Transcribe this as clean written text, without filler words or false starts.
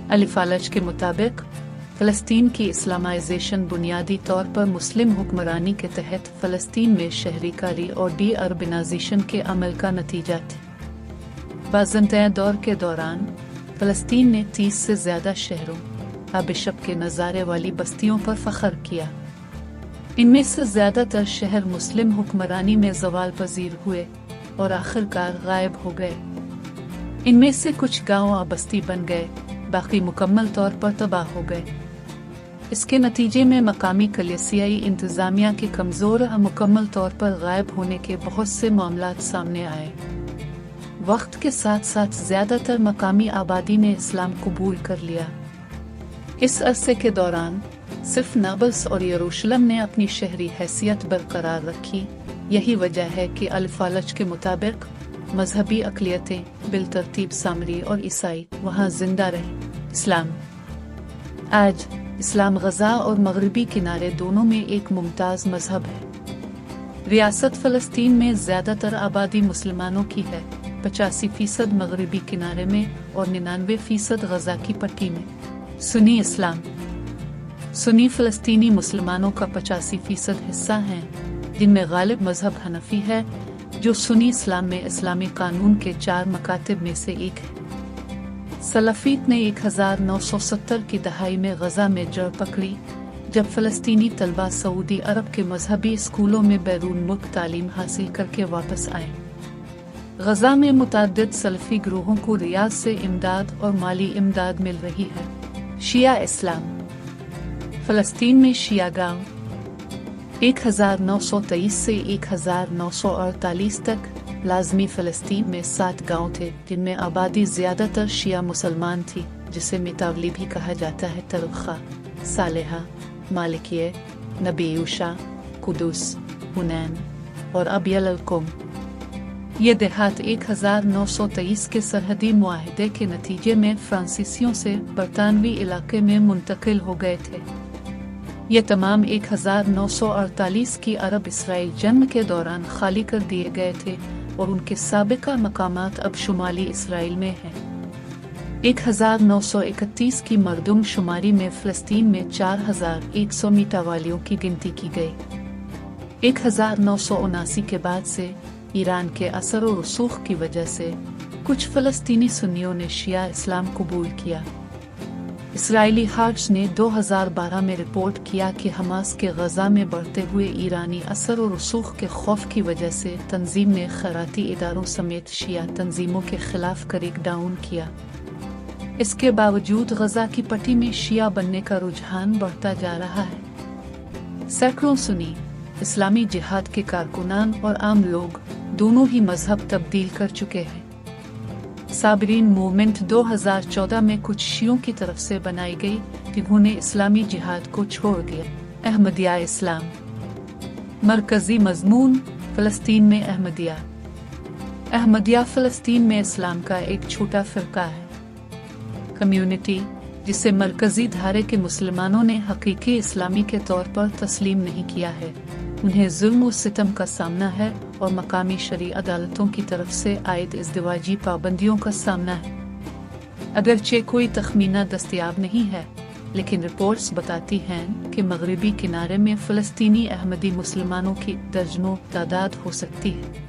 अल-फालज के मुताबिक फ़लस्तीन की इस्लामाइजेशन बुनियादी तौर पर मुस्लिम हुक्मरानी के तहत फ़लस्तीन में शहरीकारी और डी अर्बनाइजेशन के अमल का नतीजा थी। बाज़ंतैन दौर के दौरान फ़लस्तीन ने 30 से ज़्यादा शहरों बिशप के नज़ारे वाली बस्तियों पर फ़ख्र किया। इनमें से ज़्यादातर शहर मुस्लिम हुक्मरानी में ज़वाल पजीर हुए और आखिरकार गायब हो गए। इनमें से कुछ गाँव और बस्ती बन गए, बाकी मुकम्मल तौर पर तबाह हो गए। इसके नतीजे में मकामी कलीसियाई इंतज़ामिया के कमज़ोर और मुकम्मल तौर पर गायब होने के बहुत से मामलात सामने आए। वक्त के साथ साथ ज़्यादातर मकामी आबादी ने इस्लाम कबूल कर लिया। इस अरसे के दौरान सिर्फ नाबल्स और यरूशलेम ने अपनी शहरी हैसियत बरकरार रखी। यही वजह है कि अल-फालज के मुताबिक मजहबी अक़लियतें बिलतरतीब सामरी और ईसाई वहाँ जिंदा रहे। इस्लाम आज इस्लाम गज़ा और मगरबी किनारे दोनों में एक मुमताज़ मजहब है। रियासत फ़लस्तीन में ज़्यादातर आबादी मुसलमानों की है, 85% मगरबी किनारे में और 99% गज़ा की पट्टी में। सुन्नी इस्लाम सुन्नी फ़लस्तीनी मुसलमानों का 85% हिस्सा हैं, जिनमें गालिब मजहब हनफी है, जो सुन्नी इस्लाम में इस्लामी कानून के 4 मकातिब में से एक है। सलाफीत ने 1970 की दहाई में गज़ा में जड़ पकड़ी, जब फ़लस्तीनी तलबा सऊदी अरब के मजहबी स्कूलों में बैरून मुल्क तालीम हासिल करके वापस आए। गज़ा में मुतअद्दिद सलफ़ी ग्रोहों को रियाद से इमदाद और माली इमदाद मिल रही है। शिया इस्लाम फ़लस्तीन में शिया गाँव 1923 से 1948 तक लाज़मी फ़लस्तीन में 7 गाँव थे, जिनमें आबादी ज़्यादातर शिया मुसलमान थी, जिसे मितावली भी कहा जाता है। तरुखा, सालेहा, मालिकिये, नबीयूशा, कुदूस, हुनैन और अबियल अल-कुम। ये देहात 1923 के सरहदी मुआहदे के नतीजे में फ्रांसीसियों से बरतानवी इलाके में मुंतकिल हो गए थे। ये तमाम 1948 की अरब इसराइल जंग के दौरान खाली कर दिए गए थे और उनके साबिका मकामात अब शुमाली इसराइल में हैं। 1931 की मरदुम शुमारी में फ़लस्तीन में 4100 मीटावालियों की गिनती की गई। 1979 के बाद से ईरान के असर और रसूख की वजह से कुछ फ़लस्तीनी सुन्नियों ने शिया इस्लाम कबूल किया। इसराइली हार्ट्स ने 2012 में रिपोर्ट किया कि हमास के गज़ा में बढ़ते हुए ईरानी असर और रसूख के खौफ की वजह से तंजीम ने खैराती इदारों समेत शिया तंजीमों के खिलाफ क्रैकडाउन किया। इसके बावजूद गज़ा की पट्टी में शिया बनने का रुझान बढ़ता जा रहा है। सैकड़ों सुन्नी इस्लामी जिहाद के कारकुनान और आम लोग दोनों ही मजहब तब्दील कर चुके हैं। साबरीन मूवमेंट 2014 में कुछ शियों की तरफ से बनाई गई, जिन्होंने इस्लामी जिहाद को छोड़ दिया। अहमदिया इस्लाम मरकजी मजमून फ़लस्तीन में अहमदिया फ़लस्तीन में इस्लाम का एक छोटा फ़िरका है। कम्युनिटी जिसे मरकजी धारे के मुसलमानों ने हकीकी इस्लामी के तौर पर तस्लीम नहीं किया है, उन्हें जुल्म और सितम का सामना है और मकामी शरई अदालतों की तरफ से आयद इज़्दिवाजी पाबंदियों का सामना है। अगरचे कोई तखमीना दस्तयाब नहीं है, लेकिन रिपोर्ट्स बताती हैं कि मगरबी किनारे में फ़लस्तीनी अहमदी मुसलमानों की दर्जनों तादाद हो सकती है।